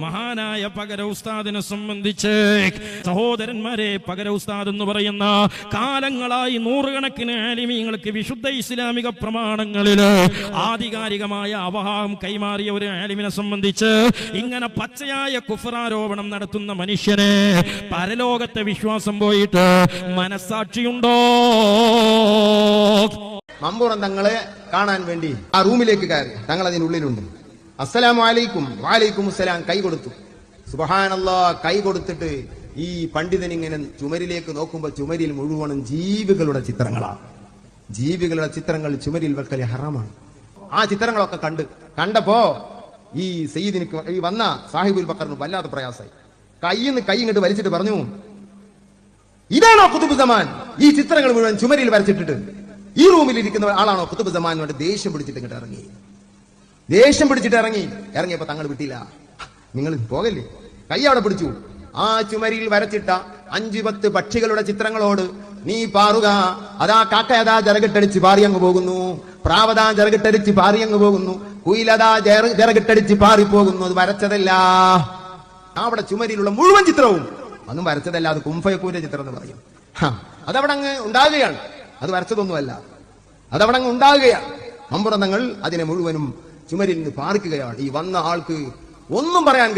മഹാനായ പകര ഉസ്താദിനെ സംബന്ധിച്ച് സഹോദരന്മാരെ, പകര ഉസ്താദ് എന്ന് പറയുന്ന കാലങ്ങളായി നൂറുകണക്കിന് ആലിമീങ്ങൾക്ക് വിശുദ്ധ ഇസ്ലാമിക പ്രമാണങ്ങളിൽ ആധികാരികമായ അവഹാം കൈമാറിയ ഒരു ആലിമിനെ സംബന്ധിച്ച് ഇങ്ങനെ പച്ചയായ കുഫ്റാരോപണം നടത്തുന്ന മനുഷ്യനെ പരലോകത്തെ വിശ്വാസം പോയിട്ട് മനസ്സാക്ഷിയുണ്ടോ? മമ്പുറം തങ്ങളെ കാണാൻ വേണ്ടി ആ റൂമിലേക്ക് കയറി. തങ്ങൾ അതിനുള്ളിലുണ്ട്. അസ്സലാമു അലൈക്കും. വഅലൈക്കും അസ്സലാം. കൈ കൊടുത്തു. സുബ്ഹാനല്ലാഹ്. കൈ കൊടുത്തിട്ട് ഈ പണ്ഡിതൻ ഇങ്ങനെ ചുമരിലേക്ക് നോക്കുമ്പോൾ ചുമരിൽ മുഴുവനും ജീവികളുടെ ചിത്രങ്ങളാണ്. ജീവികളുടെ ചിത്രങ്ങൾ ചുമരിൽ വെക്കൽ ഹറാമാണ്. ആ ചിത്രങ്ങളൊക്കെ കണ്ടപ്പോ ഈ സയ്യിദിന് ഈ വന്ന സാഹിബുൽ ബക്കറിന് വല്ലാത്ത പ്രയാസമായി. കൈ ഇങ്ങോട്ട് വലിച്ചിട്ട് പറഞ്ഞു, ഇതാണോ ഖുതുബ് സമാൻ? ഈ ചിത്രങ്ങൾ മുഴുവൻ ചുമരിൽ വരച്ചിട്ടിട്ട് ഈ റൂമിൽ ഇരിക്കുന്ന ആളാണോ ഖുതുബ് സമാൻ? എന്ന് ദേഷ്യം പിടിച്ചിട്ട് ഇങ്ങോട്ട് ഇറങ്ങിയപ്പോ തങ്ങൾ വിട്ടില്ല. നിങ്ങൾ പോകല്ലേ? കൈ അവിടെ പിടിച്ചു. ആ ചുമരിൽ വരച്ചിട്ട 5-10 പക്ഷികളുടെ ചിത്രങ്ങളോട് നീ പാറുക. അതാ കാക്കയതാ ജറകിട്ടടിച്ച് പാറിയങ്ങ് പോകുന്നു, പ്രാവതാ ജറകിട്ടടിച്ച് പാറിയങ്ങ് പോകുന്നു, കുയിലതാ ജറകിട്ടടിച്ച് പാറിപ്പോകുന്നു. അത് വരച്ചതല്ല. അവിടെ ചുമരിലുള്ള മുഴുവൻ ചിത്രവും അന്നും വരച്ചതല്ല. അത് കുംഫയക്കൂന്റെ ചിത്രം എന്ന് പറയും. അതവിടെ അങ്ങ് ഉണ്ടാകുകയാണ്. അത് വരച്ചതൊന്നുമല്ല. അതവിടെ അങ്ങ് ഉണ്ടാകുകയാണ്. മമ്പുറം തങ്ങൾ അതിനെ മുഴുവനും ചുമരിൽ നിന്ന് പാറിക്കുകയാണ്. ഈ വന്ന ആൾക്ക് ഒന്നും പറയാൻ